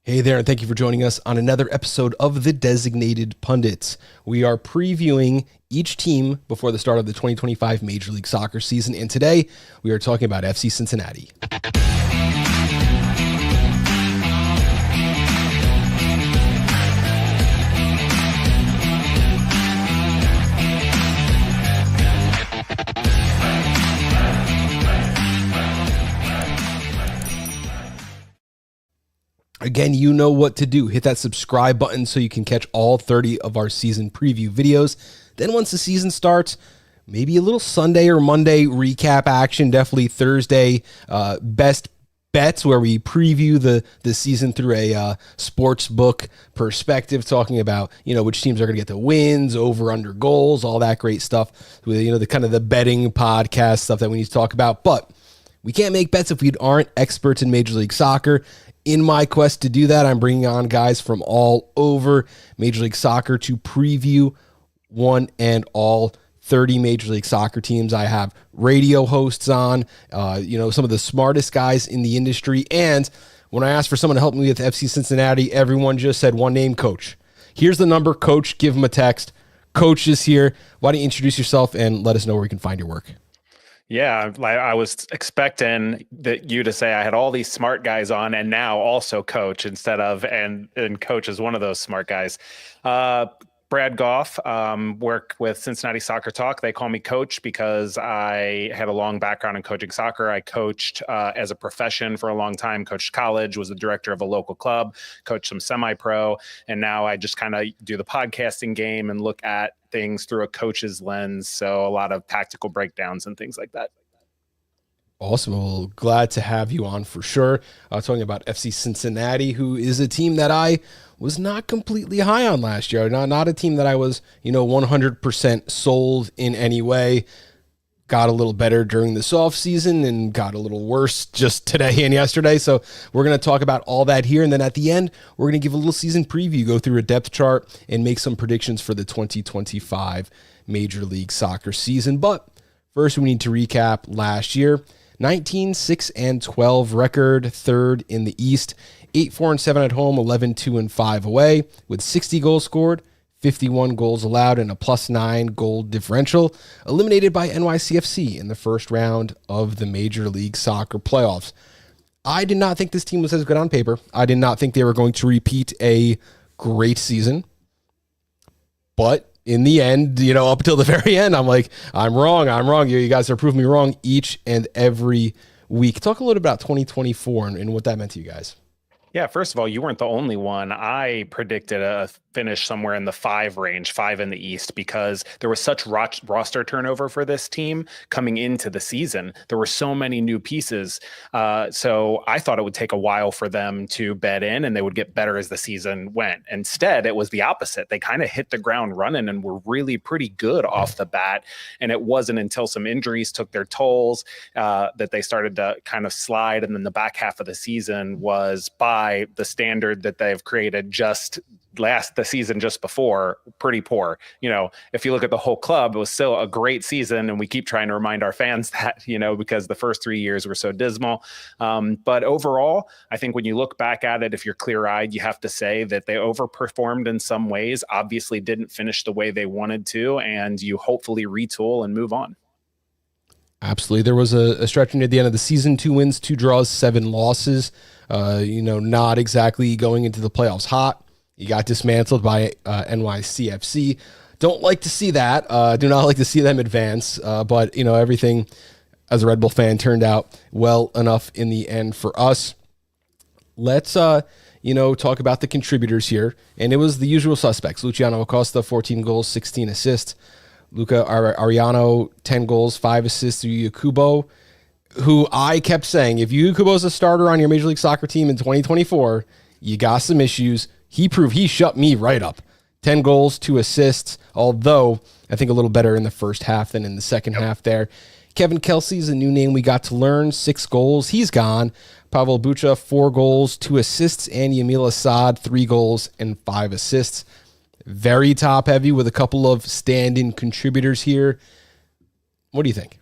Hey there, and thank you for joining us on another episode of the Designated Pundits. We are previewing each team before the start of the 2025 Major League Soccer season, and today we are talking about FC Cincinnati. Again, you know what to do. Hit that subscribe button so you can catch all 30 of our season preview videos. Then once the season starts, maybe a little Sunday or Monday recap action. Definitely Thursday best bets where we preview the season through a sports book perspective, talking about, which teams are going to get the wins, over, under goals, all that great stuff. With, the kind of the betting podcast stuff that we need to talk about. But we can't make bets if we aren't experts in Major League Soccer. In my quest to do that, I'm bringing on guys from all over Major League Soccer to preview one and all 30 Major League Soccer teams. I have radio hosts on, some of the smartest guys in the industry. And when I asked for someone to help me with FC Cincinnati, everyone just said one name, Coach. Here's the number, Coach. Give him a text. Coach is here. Why don't you introduce yourself and let us know where you can find your work? Yeah, I was expecting you to say I had all these smart guys on and now also Coach instead of, and Coach is one of those smart guys. Brad Gough, work with Cincinnati Soccer Talk. They call me Coach because I had a long background in coaching soccer. I coached as a profession for a long time, coached college, was the director of a local club, coached some semi-pro, and now I just kind of do the podcasting game and look at things through a coach's lens. So a lot of tactical breakdowns and things like that. Awesome. Well, glad to have you on for sure. Talking about FC Cincinnati, who is a team that I was not completely high on last year. Not a team that I was, 100% sold in any way. Got a little better during this offseason and got a little worse just today and yesterday. So we're going to talk about all that here. And then at the end, we're going to give a little season preview, go through a depth chart, and make some predictions for the 2025 Major League Soccer season. But first, we need to recap last year. 19-6-12 record, third in the East, 8-4-7 at home, 11-2-5 away, with 60 goals scored, 51 goals allowed, and a +9 goal differential, eliminated by NYCFC in the first round of the Major League Soccer playoffs. I did not think this team was as good on paper. I did not think they were going to repeat a great season. But in the end, up until the very end, I'm like, I'm wrong. You guys are proving me wrong each and every week. Talk a little about 2024 and what that meant to you guys. Yeah, first of all, you weren't the only one. I predicted a finish somewhere in the 5 range, 5 in the East, because there was such roster turnover for this team coming into the season. There were so many new pieces. So I thought it would take a while for them to bed in and they would get better as the season went. Instead, it was the opposite. They kind of hit the ground running and were really pretty good off the bat. And it wasn't until some injuries took their tolls that they started to kind of slide. And then the back half of the season was, by the standard that they've created the season just before, pretty poor. If you look at the whole club, it was still a great season, and we keep trying to remind our fans that, because the first 3 years were so dismal. But overall, I think when you look back at it, if you're clear-eyed, you have to say that they overperformed in some ways, obviously didn't finish the way they wanted to, and you hopefully retool and move on. Absolutely. There was a stretch near the end of the season, 2 wins, 2 draws, 7 losses. Not exactly going into the playoffs hot. You got dismantled by NYCFC. Don't like to see that. Do not like to see them advance. But, everything as a Red Bull fan turned out well enough in the end for us. Let's, talk about the contributors here. And it was the usual suspects. Luciano Acosta, 14 goals, 16 assists. Luca Ariano, 10 goals, 5 assists to Yakubo, who I kept saying, if Yakubo's a starter on your Major League Soccer team in 2024, you got some issues. He proved he shut me right up. 10 goals, 2 assists, although I think a little better in the first half than in the second half there. Kevin Kelsey's a new name we got to learn, 6 goals. He's gone. Pavel Bucha, 4 goals, 2 assists, and Yamil Assad, 3 goals and 5 assists. Very top heavy with a couple of stand-in contributors here. What do you think?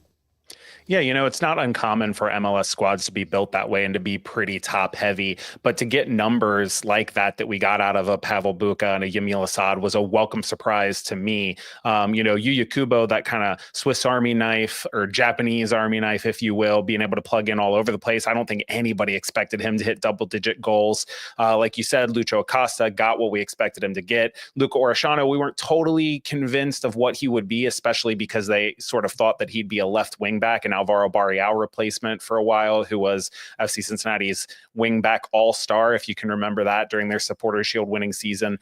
Yeah, it's not uncommon for MLS squads to be built that way and to be pretty top heavy. But to get numbers like that we got out of a Pavel Buka and a Yamil Assad was a welcome surprise to me. Yuya Kubo, that kind of Swiss Army knife or Japanese Army knife, if you will, being able to plug in all over the place. I don't think anybody expected him to hit double-digit goals. Like you said, Lucho Acosta got what we expected him to get. Luca Orishano, we weren't totally convinced of what he would be, especially because they sort of thought that he'd be a left wing back and Alvaro Barreal replacement for a while, who was FC Cincinnati's wingback all-star, if you can remember that, during their Supporters Shield winning season.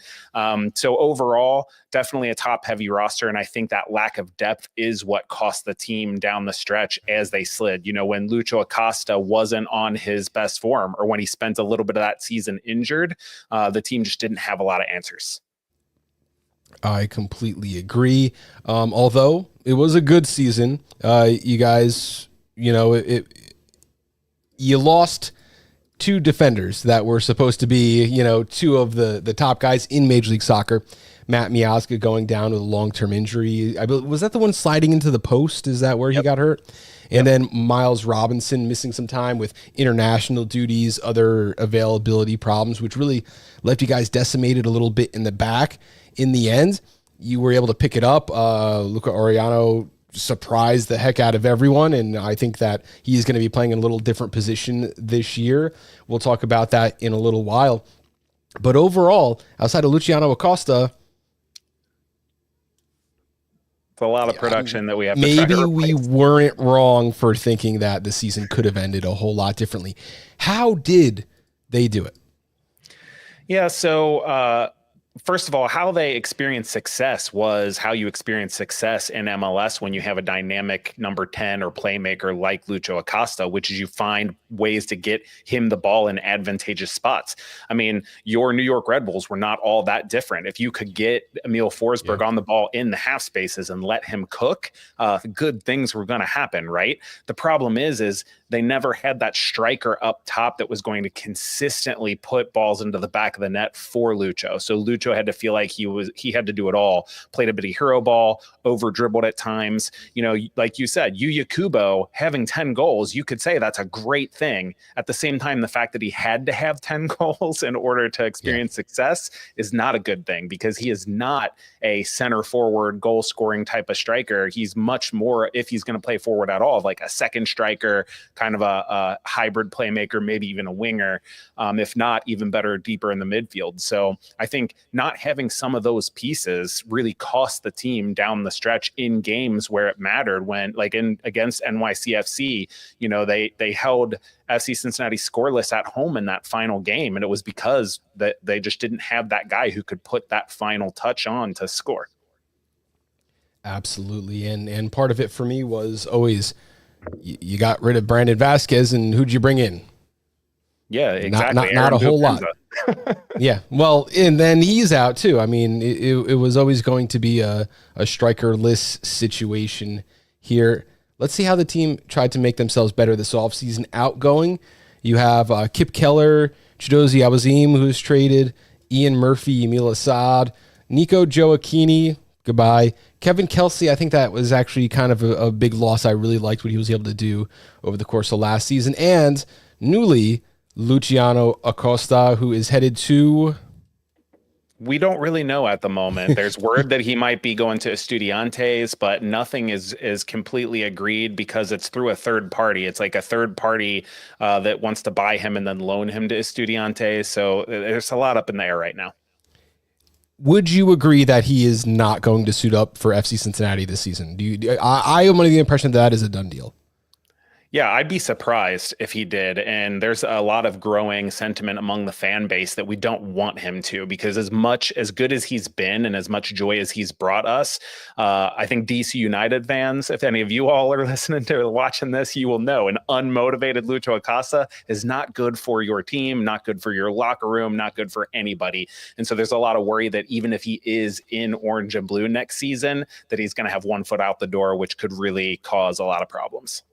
So overall, definitely a top-heavy roster, and I think that lack of depth is what cost the team down the stretch as they slid. When Lucho Acosta wasn't on his best form, or when he spent a little bit of that season injured, the team just didn't have a lot of answers. I completely agree. Although it was a good season, you guys, you lost two defenders that were supposed to be, two of the top guys in Major League Soccer. Matt Miazga going down with a long-term injury. I believe, was that the one sliding into the post? Is that where he got hurt? And then Miles Robinson missing some time with international duties, other availability problems, which really left you guys decimated a little bit in the back. In the end, you were able to pick it up. Luca Oriano surprised the heck out of everyone, and I think that he is going to be playing in a little different position this year. We'll talk about that in a little while. But overall, outside of Luciano Acosta, it's a lot of production that we have to maybe we weren't wrong for thinking that the season could have ended a whole lot differently. How did they do it? Yeah, so first of all, how they experience success was how you experience success in MLS when you have a dynamic number 10 or playmaker like Lucho Acosta, which is you find ways to get him the ball in advantageous spots. I mean, your New York Red Bulls were not all that different. If you could get Emil Forsberg on the ball in the half spaces and let him cook, good things were going to happen, right? The problem is they never had that striker up top that was going to consistently put balls into the back of the net for Lucho. So Lucho had to feel like he had to do it all. Played a bit of hero ball, over dribbled at times. Like you said, Yuya Kubo having 10 goals, you could say that's a great thing. At the same time, the fact that he had to have 10 goals in order to experience success is not a good thing, because he is not a center forward goal scoring type of striker. He's much more, if he's going to play forward at all, like a second striker, kind of a hybrid playmaker, maybe even a winger, if not even better, deeper in the midfield. So I think not having some of those pieces really cost the team down the stretch in games where it mattered, when like against NYCFC, they held FC Cincinnati scoreless at home in that final game. And it was because that they just didn't have that guy who could put that final touch on to score. Absolutely. And part of it for me was always, you got rid of Brandon Vasquez, and who'd you bring in? Yeah, exactly. Not a whole lot. Yeah. Well, and then he's out too. I mean, it was always going to be a strikerless situation here. Let's see how the team tried to make themselves better this offseason. Outgoing, you have Kip Keller, Chidozie Awazim, who's traded, Ian Murphy, Emil Assad, Nico Joachini, goodbye. Kevin Kelsey, I think that was actually kind of a big loss. I really liked what he was able to do over the course of last season. And newly, Luciano Acosta, who is headed to... We don't really know at the moment. There's word that he might be going to Estudiantes, but nothing is completely agreed because it's through a third party. It's like a third party that wants to buy him and then loan him to Estudiantes. So there's a lot up in the air right now. Would you agree that he is not going to suit up for FC Cincinnati this season? I am under the impression that is a done deal. Yeah, I'd be surprised if he did. And there's a lot of growing sentiment among the fan base that we don't want him to, because as good as he's been and as much joy as he's brought us, I think DC United fans, if any of you all are listening to watching this, you will know an unmotivated Lucho Acosta is not good for your team, not good for your locker room, not good for anybody. And so there's a lot of worry that even if he is in orange and blue next season, that he's going to have one foot out the door, which could really cause a lot of problems.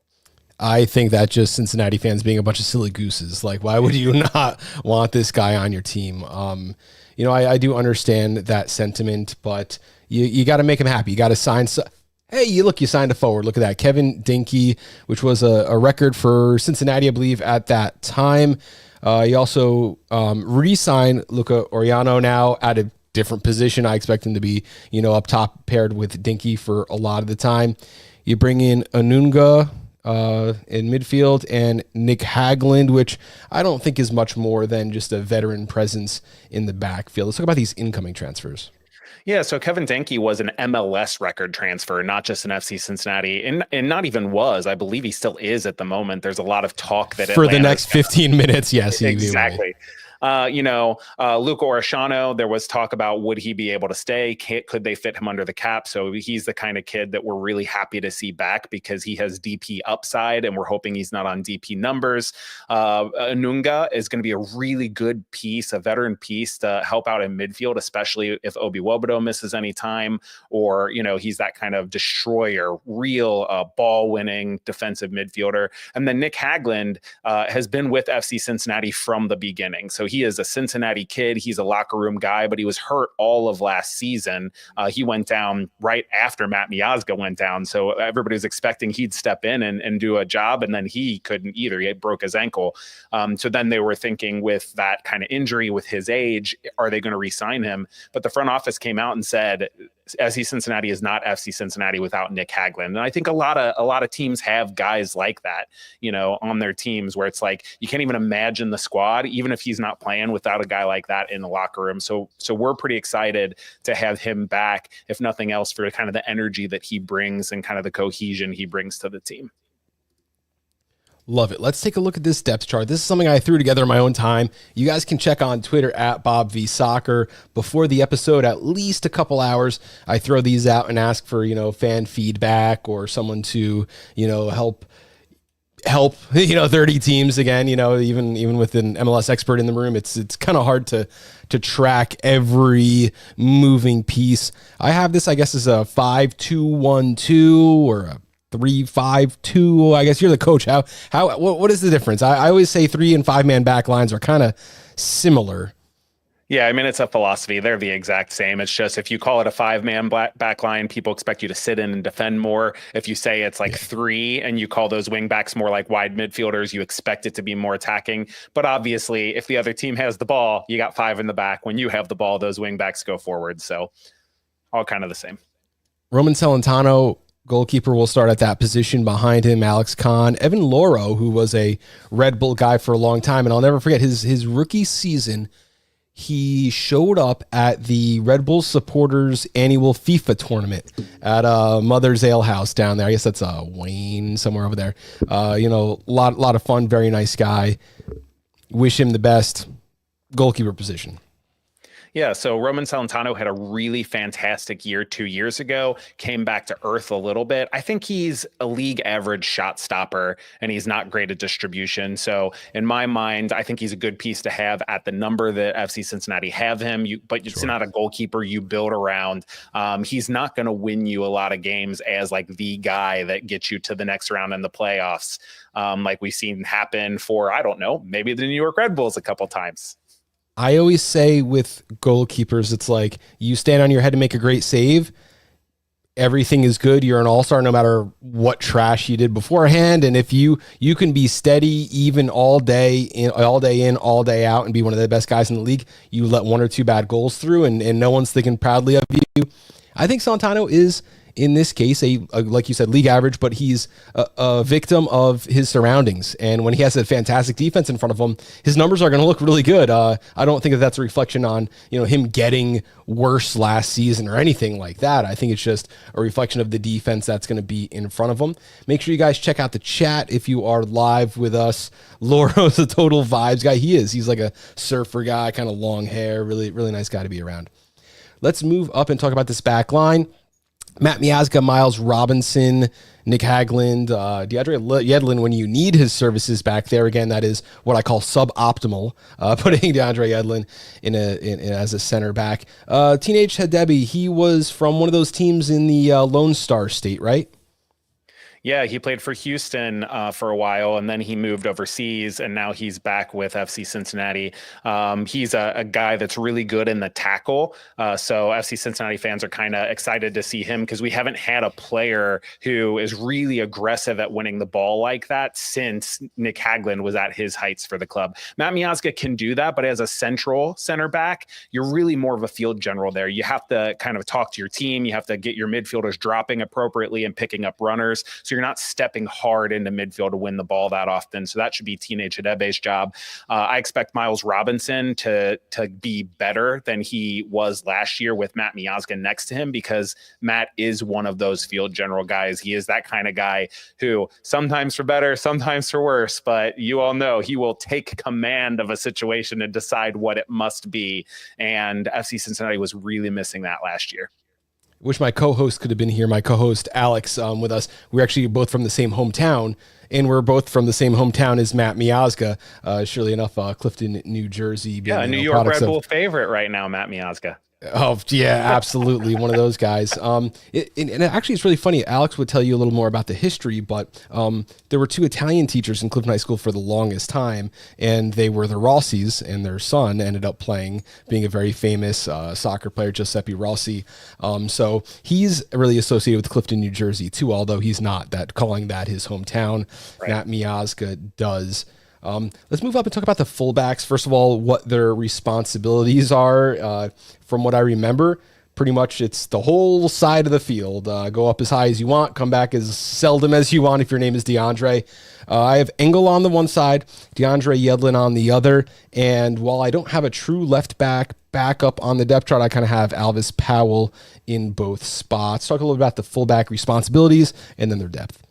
I think that just Cincinnati fans being a bunch of silly gooses. Like, why would you not want this guy on your team? I do understand that sentiment, but you got to make him happy. You got to sign. Hey, you signed a forward. Look at that. Kevin Dinky, which was a record for Cincinnati, I believe, at that time. He also re-signed Luca Oriano now at a different position. I expect him to be, up top paired with Dinky for a lot of the time. You bring in Anunga in midfield and Nick Hagland, which I don't think is much more than just a veteran presence in the backfield. Let's talk about these incoming transfers. Yeah, so Kevin Denke was an MLS record transfer, not just an FC Cincinnati, and not even was. I believe he still is at the moment. There's a lot of talk that for the next 15 minutes, yes, exactly. Luca Orishano, there was talk about would he be able to stay? Could they fit him under the cap? So he's the kind of kid that we're really happy to see back because he has DP upside, and we're hoping he's not on DP numbers. Anunga is going to be a really good piece, a veteran piece to help out in midfield, especially if Obi Wobodo misses any time, or he's that kind of destroyer, real ball-winning defensive midfielder. And then Nick Hagland has been with FC Cincinnati from the beginning, so he is a Cincinnati kid. He's a locker room guy, but he was hurt all of last season. He went down right after Matt Miazga went down. So everybody was expecting he'd step in and do a job, and then he couldn't either. He broke his ankle. So then they were thinking, with that kind of injury, with his age, are they going to re-sign him? But the front office came out and said, FC Cincinnati is not FC Cincinnati without Nick Hagland. And I think a lot of teams have guys like that, on their teams, where it's like you can't even imagine the squad, even if he's not playing, without a guy like that in the locker room. So we're pretty excited to have him back, if nothing else, for kind of the energy that he brings and kind of the cohesion he brings to the team. Love it. Let's take a look at this depth chart. This is something I threw together in my own time. You guys can check on Twitter at BobVSoccer. Before the episode, at least a couple hours, I throw these out and ask for, fan feedback or someone to, help 30 teams again, even with an MLS expert in the room. It's kind of hard to track every moving piece. I have this, I guess, as a 5-2-1-2 or a 3-5-2. I guess you're the coach. What is the difference? I always say 3 and 5 man back lines are kind of similar. Yeah, I mean, it's a philosophy. They're the exact same. It's just if you call it a 5-man back line, people expect you to sit in and defend more. If you say it's like 3 and you call those wing backs more like wide midfielders, you expect it to be more attacking. But obviously, if the other team has the ball, you got 5 in the back. When you have the ball, those wing backs go forward. So all kind of the same. Roman Celentano, goalkeeper, will start at that position. Behind him, Alex Kahn. Evan Loro, who was a Red Bull guy for a long time, and I'll never forget his rookie season. He showed up at the Red Bull supporters annual FIFA tournament at Mother's Ale House down there. I guess that's Wayne, somewhere over there. Lot of fun. Very nice guy. Wish him the best. Goalkeeper position. Yeah, so Roman Celentano had a really fantastic year 2 years ago, came back to earth a little bit. I think he's a league average shot stopper, and he's not great at distribution. So in my mind, I think he's a good piece to have at the number that FC Cincinnati have him, but it's not a goalkeeper you build around. He's not going to win you a lot of games as like the guy that gets you to the next round in the playoffs, like we've seen happen for, I don't know, maybe the New York Red Bulls a couple times. I always say with goalkeepers, it's like you stand on your head to make a great save. Everything is good. You're an all-star no matter what trash you did beforehand. And if you can be steady even all day in, all day out, and be one of the best guys in the league, you let 1 or 2 bad goals through and no one's thinking proudly of you. I think Celentano is, in this case, a like you said, league average, but he's a victim of his surroundings. And when he has a fantastic defense in front of him, his numbers are going to look really good. I don't think that's a reflection on him getting worse last season or anything like that. I think it's just a reflection of the defense that's going to be in front of him. Make sure you guys check out the chat if you are live with us. Loro's a total vibes guy. He's like a surfer guy, kind of long hair, really, really nice guy to be around. Let's move up and talk about this back line. Matt Miazga, Miles Robinson, Nick Hagland, DeAndre Yedlin when you need his services back there. Again, that is what I call suboptimal, putting DeAndre Yedlin in as a center back. Teenage Hadebi, he was from one of those teams in the Lone Star State, right? Yeah, he played for Houston for a while, and then he moved overseas, and now he's back with FC Cincinnati. He's a guy that's really good in the tackle. So FC Cincinnati fans are kind of excited to see him because we haven't had a player who is really aggressive at winning the ball like that since Nick Hagglund was at his heights for the club. Matt Miazga can do that, but as a central center back, you're really more of a field general there. You have to kind of talk to your team. You have to get your midfielders dropping appropriately and picking up runners. So you're not stepping hard into midfield to win the ball that often. So that should be Teenage Hidebe's job. I expect Miles Robinson to be better than he was last year with Matt Miazga next to him, because Matt is one of those field general guys. He is that kind of guy who sometimes for better, sometimes for worse, but you all know he will take command of a situation and decide what it must be. And FC Cincinnati was really missing that last year. Wish my co-host could have been here. My co-host Alex with us. We're actually both from the same hometown, and we're both from the same hometown as Matt Miazga. Surely enough, Clifton, New Jersey. Yeah, New York Red Bull favorite right now, Matt Miazga. Oh, yeah, absolutely. One of those guys. And actually, it's really funny. Alex would tell you a little more about the history, but there were two Italian teachers in Clifton High School for the longest time, and they were the Rossis, and their son ended up being a very famous soccer player, Giuseppe Rossi. So he's really associated with Clifton, New Jersey, too, although he's not calling that his hometown. Right. Matt Miazga does. Let's move up and talk about the fullbacks. First of all, what their responsibilities are. From what I remember, pretty much it's the whole side of the field. Go up as high as you want, come back as seldom as you want if your name is DeAndre. I have Engel on the one side, DeAndre Yedlin on the other, and while I don't have a true left backup on the depth chart, I kind of have Alvis Powell in both spots. Talk a little bit about the fullback responsibilities and then their depth.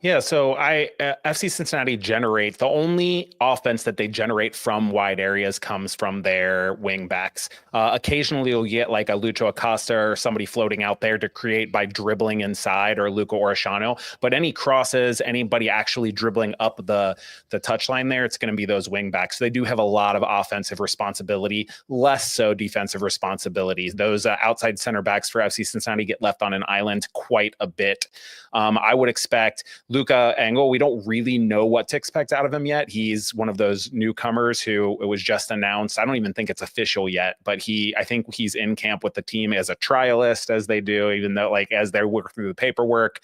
Yeah, so FC Cincinnati the only offense that they generate from wide areas comes from their wing backs. Occasionally you'll get like a Lucho Acosta or somebody floating out there to create by dribbling inside, or Luca Orishano. But any crosses, anybody actually dribbling up the touchline there, it's going to be those wing backs. So they do have a lot of offensive responsibility, less so defensive responsibility. Those outside center backs for FC Cincinnati get left on an island quite a bit. I would expect Luca Engel, we don't really know what to expect out of him yet. He's one of those newcomers who it was just announced. I don't even think it's official yet, but I think he's in camp with the team as a trialist, as they do, even though as they work through the paperwork.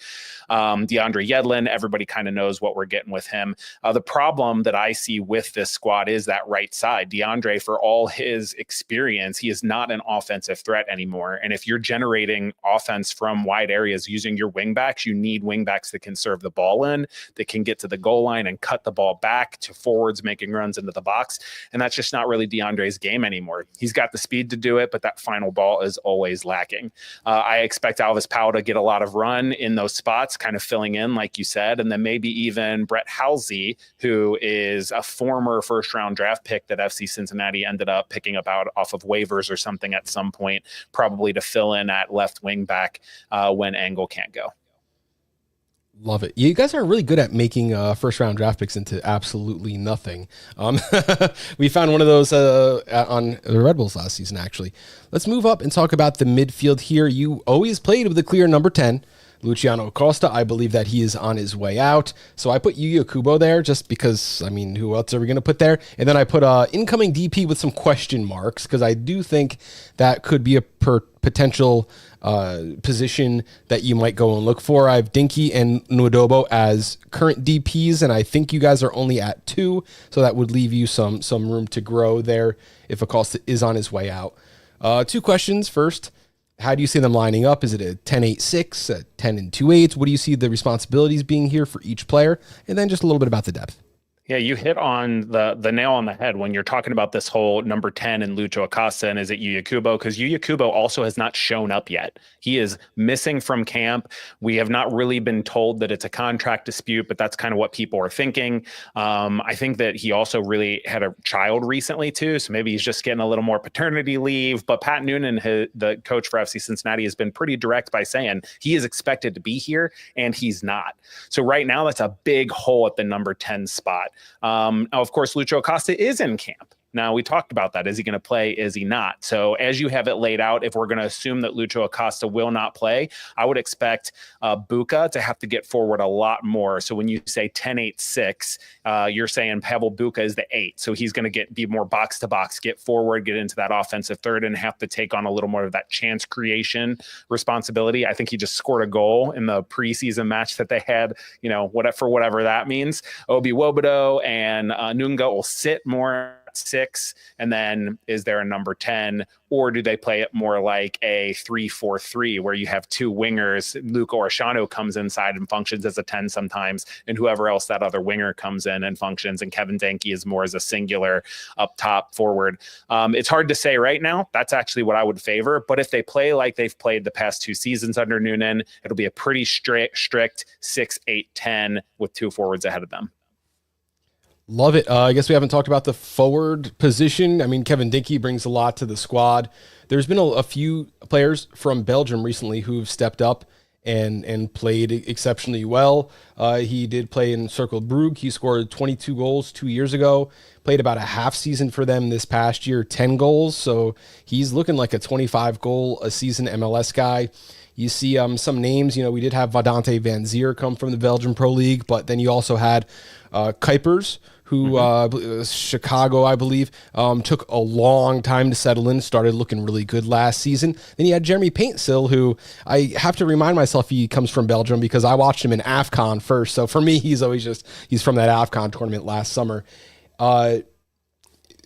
DeAndre Yedlin, everybody kind of knows what we're getting with him. The problem that I see with this squad is that right side. DeAndre, for all his experience, he is not an offensive threat anymore. And if you're generating offense from wide areas using your wingbacks, you need wingbacks that can serve the ball in, that can get to the goal line and cut the ball back to forwards making runs into the box. And that's just not really DeAndre's game anymore. He's got the speed to do it, but that final ball is always lacking. I expect Alvis Powell to get a lot of run in those spots, kind of filling in, like you said, and then maybe even Brett Halsey, who is a former first-round draft pick that FC Cincinnati ended up picking up out off of waivers or something at some point, probably to fill in at left wing back when Engel can't go. Love it. You guys are really good at making first-round draft picks into absolutely nothing. We found one of those on the Red Bulls last season, actually. Let's move up and talk about the midfield here. You always played with a clear number 10, Luciano Acosta. I believe that he is on his way out. So I put Yuya Kubo there just because, who else are we going to put there? And then I put incoming DP with some question marks because I do think that could be a potential position that you might go and look for. I have Dinky and Nwadobo as current DPs, and I think you guys are only at 2, so that would leave you some room to grow there if Acosta is on his way out. 2 questions. First, how do you see them lining up? Is it a 10-8-6, a 10-2-8? What do you see the responsibilities being here for each player? And then just a little bit about the depth. Yeah, you hit on the nail on the head when you're talking about this whole number 10 and Lucho Acosta, and is it Yuya Kubo? Because Yuya Kubo also has not shown up yet. He is missing from camp. We have not really been told that it's a contract dispute, but that's kind of what people are thinking. I think that he also really had a child recently too, so maybe he's just getting a little more paternity leave. But Pat Noonan, the coach for FC Cincinnati, has been pretty direct by saying he is expected to be here, and he's not. So right now, that's a big hole at the number 10 spot. Now, of course, Lucho Acosta is in camp. Now, we talked about that. Is he going to play? Is he not? So as you have it laid out, if we're going to assume that Lucho Acosta will not play, I would expect Buka to have to get forward a lot more. So when you say 10-8-6, you're saying Pavel Buka is the 8. So he's going to be more box to box, get forward, get into that offensive third, and have to take on a little more of that chance creation responsibility. I think he just scored a goal in the preseason match that they had, whatever that means. Obi Wobodo and Nunga will sit more 6, and then is there a number 10, or do they play it more like a 3-4-3 where you have two wingers? Luca Orshano comes inside and functions as a 10 sometimes, and whoever else that other winger comes in and functions, and Kevin Denke is more as a singular up top forward. It's hard to say right now. That's actually what I would favor, but if they play like they've played the past 2 seasons under Noonan, it'll be a pretty strict 6-8-10 with 2 forwards ahead of them. Love it. I guess we haven't talked about the forward position. I mean, Kevin Denke brings a lot to the squad. There's been a few players from Belgium recently who've stepped up and played exceptionally well. He did play in Cercle Brugge. He scored 22 goals 2 years ago, played about a half season for them this past year, 10 goals. So he's looking like a 25 goal a season MLS guy. You see some names, we did have Vadante Van Zier come from the Belgian Pro League, but then you also had Kuipers, who Chicago, I believe, took a long time to settle in, started looking really good last season. Then you had Jeremy Paintsil, who I have to remind myself he comes from Belgium because I watched him in AFCON first. So for me, he's from that AFCON tournament last summer.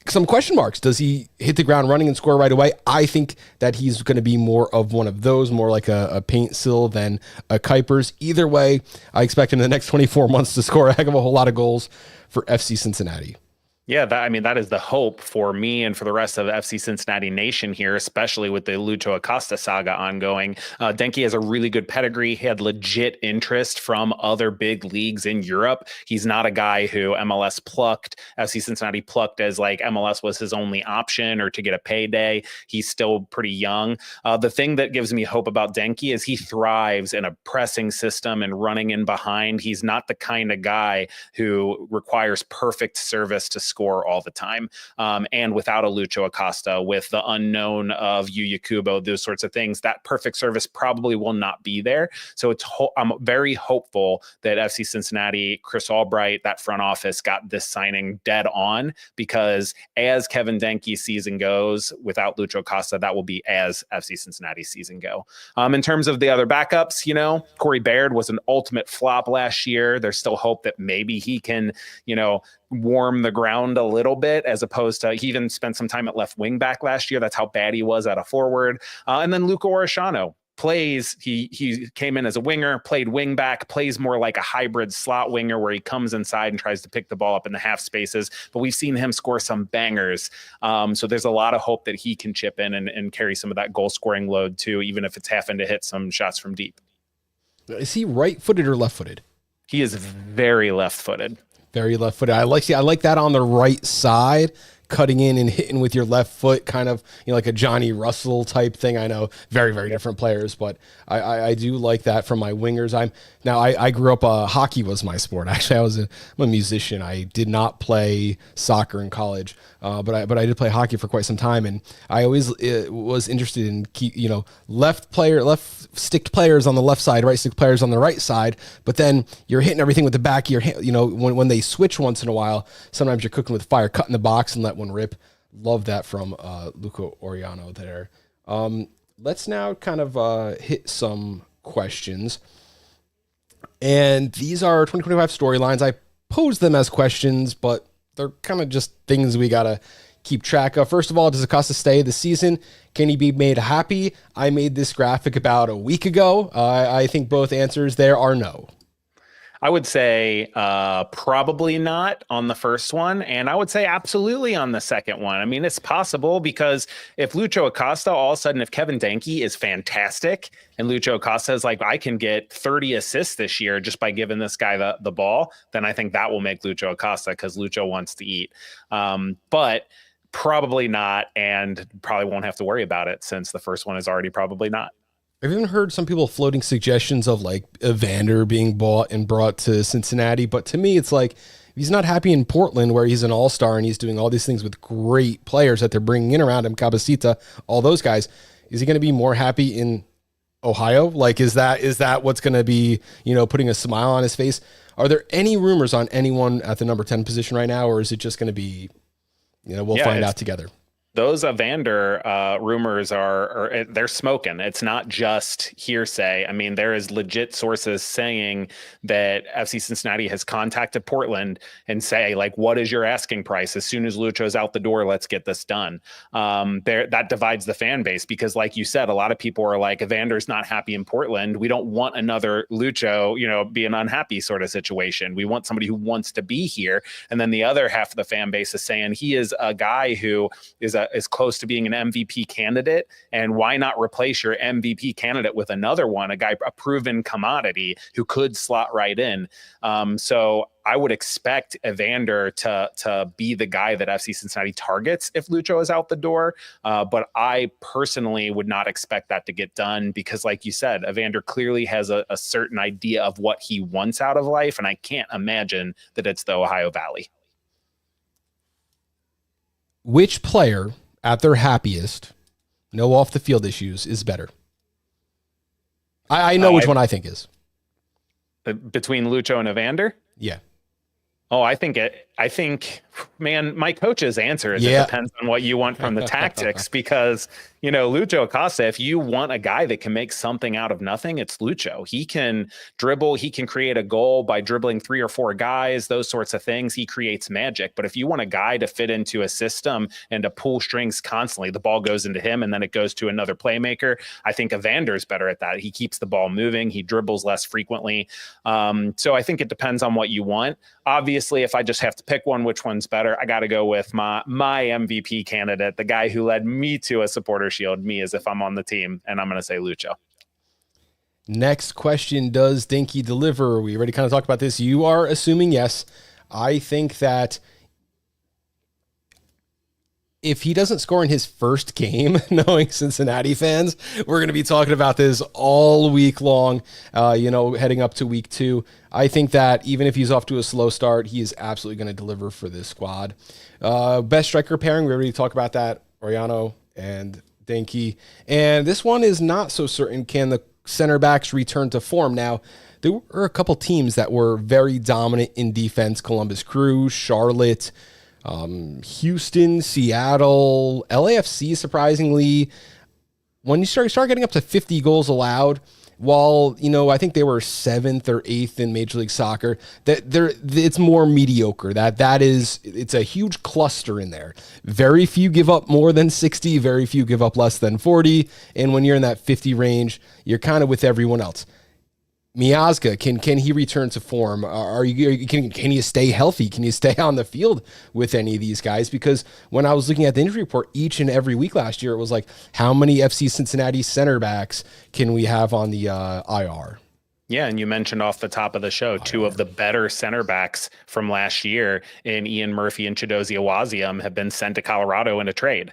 Some question marks. Does he hit the ground running and score right away? I think that he's going to be more of one of those, more like a Paintsil than a Kuipers. Either way, I expect him in the next 24 months to score a heck of a whole lot of goals for FC Cincinnati. Yeah, that is the hope for me and for the rest of the FC Cincinnati nation here, especially with the Lucho Acosta saga ongoing. Denke has a really good pedigree. He had legit interest from other big leagues in Europe. He's not a guy who MLS plucked, FC Cincinnati plucked as like MLS was his only option or to get a payday. He's still pretty young. The thing that gives me hope about Denke is he thrives in a pressing system and running in behind. He's not the kind of guy who requires perfect service to score all the time. And without a Lucho Acosta, with the unknown of Yuya Kubo, those sorts of things, that perfect service probably will not be there. So I'm very hopeful that FC Cincinnati, Chris Albright, that front office got this signing dead on, because as Kevin Denke's season goes, without Lucho Acosta, that will be as FC Cincinnati's season go. In terms of the other backups, Corey Baird was an ultimate flop last year. There's still hope that maybe he can, warm the ground a little bit, as opposed to, he even spent some time at left wing back last year. That's how bad he was at a forward. And then Luca Orshano plays, he came in as a winger, played wing back, plays more like a hybrid slot winger where he comes inside and tries to pick the ball up in the half spaces, but we've seen him score some bangers. So there's a lot of hope that he can chip in and carry some of that goal scoring load too, even if it's having to hit some shots from deep. Is he right-footed or left-footed? He is very left-footed. Very left-footed. I like that on the right side, cutting in and hitting with your left foot, kind of, like a Johnny Russell type thing. I know very, very different players, but I do like that from my wingers. I grew up, hockey was my sport. Actually, I'm a musician. I did not play soccer in college, but I did play hockey for quite some time, and I always was interested in left stick players on the left side, right stick players on the right side. But then you're hitting everything with the back of your hand. When they switch once in a while, sometimes you're cooking with fire, cutting the box and let one rip. Love that from Luca Oriano there. Let's now kind of hit some questions. And these are 2025 storylines. I pose them as questions, but they're kind of just things we got to keep track of. First of all, does Acosta stay this season? Can he be made happy? I made this graphic about a week ago. I think both answers there are no. I would say probably not on the first one, and I would say absolutely on the second one. I mean, it's possible, because if Lucho Acosta, all of a sudden, if Kevin Denke is fantastic and Lucho Acosta is like, I can get 30 assists this year just by giving this guy the ball, then I think that will make Lucho Acosta, because Lucho wants to eat. But probably not, and probably won't have to worry about it, since the first one is already probably not. I've even heard some people floating suggestions of like Evander being bought and brought to Cincinnati. But to me, it's like If he's not happy in Portland, where he's an all-star and he's doing all these things with great players that they're bringing in around him, Cabecita, all those guys, is he going to be more happy in Ohio? Like, is that what's going to be, putting a smile on his face? Are there any rumors on anyone at the number 10 position right now, or is it just going to be, we'll find out together? Those Evander rumors they're smoking. It's not just hearsay. I mean, there is legit sources saying that FC Cincinnati has contacted Portland and say, like, what is your asking price? As soon as Lucho's out the door, let's get this done. That divides the fan base because, like you said, a lot of people are like, Evander's not happy in Portland. We don't want another Lucho, be an unhappy sort of situation. We want somebody who wants to be here. And then the other half of the fan base is saying he is a guy who is close to being an MVP candidate, and why not replace your MVP candidate with another one, a proven commodity who could slot right in. So I would expect Evander to be the guy that FC Cincinnati targets if Lucho is out the door. But I personally would not expect that to get done because, like you said, Evander clearly has a certain idea of what he wants out of life, and I can't imagine that it's the Ohio Valley. Which player at their happiest, no off the field issues, is better? I know which one I think is. Between Lucho and Evander? Yeah. Oh, I think, man, my coach's answer is it depends on what you want from the tactics because, Lucho Acosta, if you want a guy that can make something out of nothing, it's Lucho. He can dribble. He can create a goal by dribbling 3 or 4 guys, those sorts of things. He creates magic. But if you want a guy to fit into a system and to pull strings constantly, the ball goes into him and then it goes to another playmaker. I think Evander's better at that. He keeps the ball moving. He dribbles less frequently. So I think it depends on what you want. Obviously, if I just have to pick one, which one's better, I got to go with my MVP candidate, the guy who led me to a supporter shield, me as if I'm on the team, and I'm going to say Lucho. Next question, does Dinky deliver? We already kind of talked about this. You are assuming yes. I think that if he doesn't score in his first game, knowing Cincinnati fans, we're going to be talking about this all week long, heading up to week 2. I think that even if he's off to a slow start, he is absolutely going to deliver for this squad. Best striker pairing, we already talked about that, Oriano and Dinky. And this one is not so certain. Can the center backs return to form? Now, there were a couple teams that were very dominant in defense: Columbus Crew, Charlotte, Houston, Seattle, LAFC. Surprisingly, when you start getting up to 50 goals allowed, while I think they were 7th or 8th in Major League Soccer, it's more mediocre. It's a huge cluster in there. Very few give up more than 60, very few give up less than 40, and when you're in that 50 range, you're kind of with everyone else. Miazga, can he return to form? Can you stay healthy? Can you stay on the field with any of these guys? Because when I was looking at the injury report each and every week last year, it was like, how many FC Cincinnati center backs can we have on the IR? Yeah, and you mentioned off the top of the show, 2 of the better center backs from last year in Ian Murphy and Chidozie Awaziam have been sent to Colorado in a trade.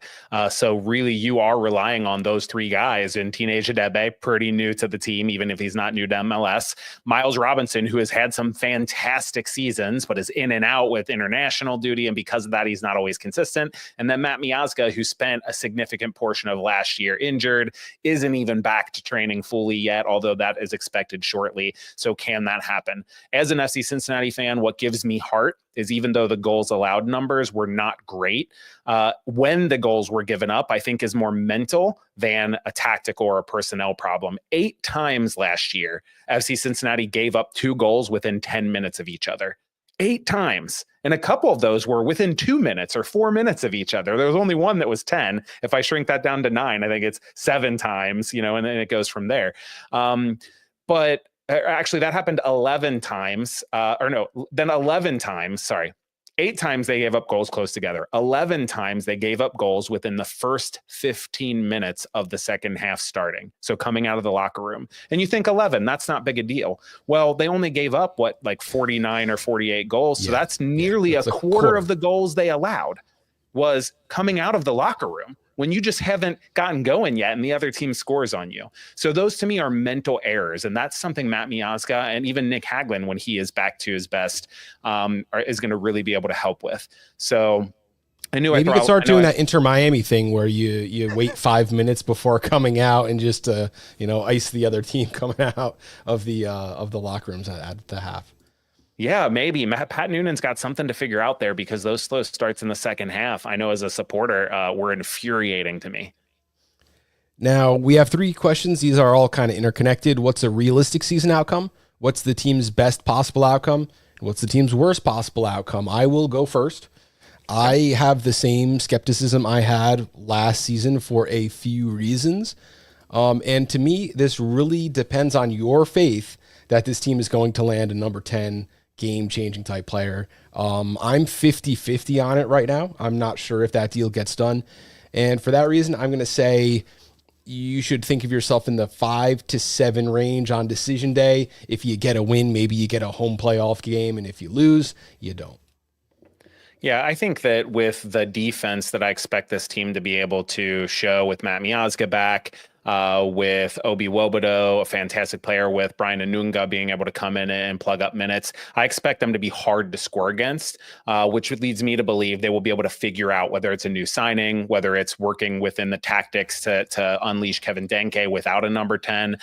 So really, you are relying on those 3 guys. And Teenage Adebe, pretty new to the team, even if he's not new to MLS. Miles Robinson, who has had some fantastic seasons, but is in and out with international duty. And because of that, he's not always consistent. And then Matt Miazga, who spent a significant portion of last year injured, isn't even back to training fully yet, although that is expected shortly. So can that happen? As an FC Cincinnati fan, what gives me heart is even though the goals allowed numbers were not great, when the goals were given up, I think is more mental than a tactical or a personnel problem. 8 times last year, FC Cincinnati gave up 2 goals within 10 minutes of each other. 8 times. And a couple of those were within 2 minutes or 4 minutes of each other. There was only one that was 10. If I shrink that down to 9, I think it's 7 times, and then it goes from there. But actually, that happened 11 times. 11 times. Sorry. 8 times they gave up goals close together. 11 times they gave up goals within the first 15 minutes of the second half starting. So coming out of the locker room. And you think 11, that's not big a deal. Well, they only gave up, 49 or 48 goals. So that's nearly a quarter of the goals they allowed was coming out of the locker room. when you just haven't gotten going yet and the other team scores on you. So those to me are mental errors. And that's something Matt Miazga and even Nick Hagglund, when he is back to his best, is going to really be able to help with. So I knew maybe you could start doing that Inter Miami thing where you wait 5 minutes before coming out and just ice the other team coming out of the locker rooms at the half. Yeah, maybe. Pat Noonan's got something to figure out there, because those slow starts in the second half, I know as a supporter, were infuriating to me. Now, we have 3 questions. These are all kind of interconnected. What's a realistic season outcome? What's the team's best possible outcome? What's the team's worst possible outcome? I will go first. I have the same skepticism I had last season for a few reasons. And to me, this really depends on your faith that this team is going to land a number 10 game-changing type player. I'm 50-50 on it right now. I'm not sure if that deal gets done. And for that reason, I'm going to say you should think of yourself in the 5 to 7 range on decision day. If you get a win, maybe you get a home playoff game. And if you lose, you don't. Yeah, I think that with the defense that I expect this team to be able to show with Matt Miazga back, with Obi Wobodo, a fantastic player, with Brian Anunga being able to come in and plug up minutes, I expect them to be hard to score against, which leads me to believe they will be able to figure out whether it's a new signing, whether it's working within the tactics to unleash Kevin Denke without a number 10.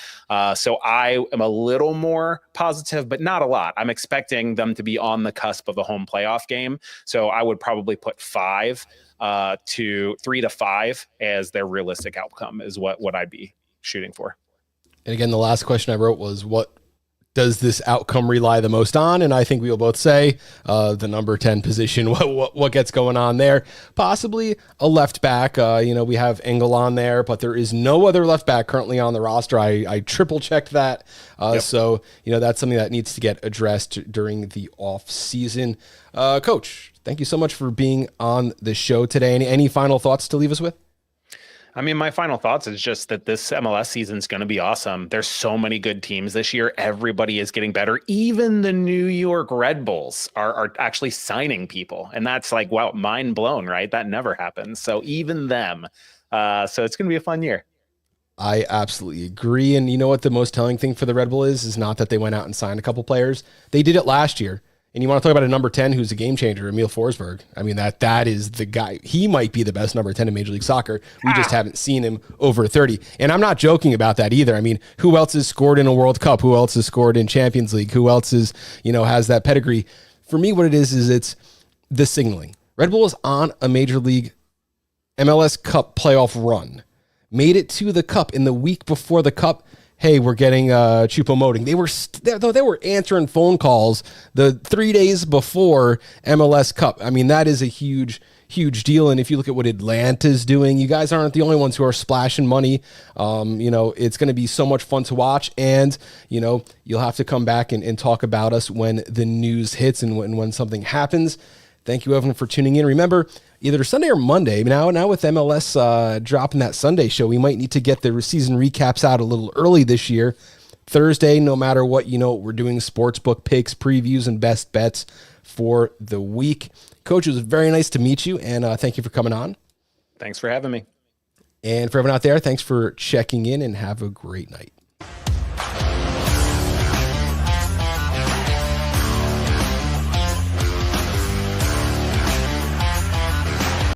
So I am a little more positive, but not a lot. I'm expecting them to be on the cusp of a home playoff game. So I would probably put 3 to 5 as their realistic outcome is what I'd be shooting for. And again, the last question I wrote was, what does this outcome rely the most on? And I think we will both say the number 10 position, what gets going on there. Possibly a left back. We have Engel on there, but there is no other left back currently on the roster. I triple checked that. Yep. So, that's something that needs to get addressed during the off season. Coach, thank you so much for being on the show today. Any final thoughts to leave us with? I mean, my final thoughts is just that this MLS season is going to be awesome. There's so many good teams this year. Everybody is getting better. Even the New York Red Bulls are actually signing people. And that's like, wow, mind blown, right? That never happens. So even them. So it's going to be a fun year. I absolutely agree. And you know what the most telling thing for the Red Bull is not that they went out and signed a couple players. They did it last year. And you want to talk about a number 10 who's a game changer, Emil Forsberg. I mean, that is the guy. He might be the best number 10 in Major League Soccer. We just haven't seen him over 30. And I'm not joking about that either. I mean, who else has scored in a World Cup? Who else has scored in Champions League? Who else is, has that pedigree? For me, what it is it's the signaling. Red Bull is on a Major League MLS Cup playoff run. Made it to the Cup in the week before the Cup. Hey, we're getting Choupo-Moting. They were answering phone calls the 3 days before MLS Cup. I mean, that is a huge, huge deal. And if you look at what Atlanta's doing, you guys aren't the only ones who are splashing money. It's going to be so much fun to watch. And, you'll have to come back and talk about us when the news hits and when something happens. Thank you, everyone, for tuning in. Remember, either Sunday or Monday. Now with MLS dropping that Sunday show, we might need to get the season recaps out a little early this year. Thursday, no matter what, we're doing sportsbook picks, previews, and best bets for the week. Coach, it was very nice to meet you, and thank you for coming on. Thanks for having me. And for everyone out there, thanks for checking in, and have a great night.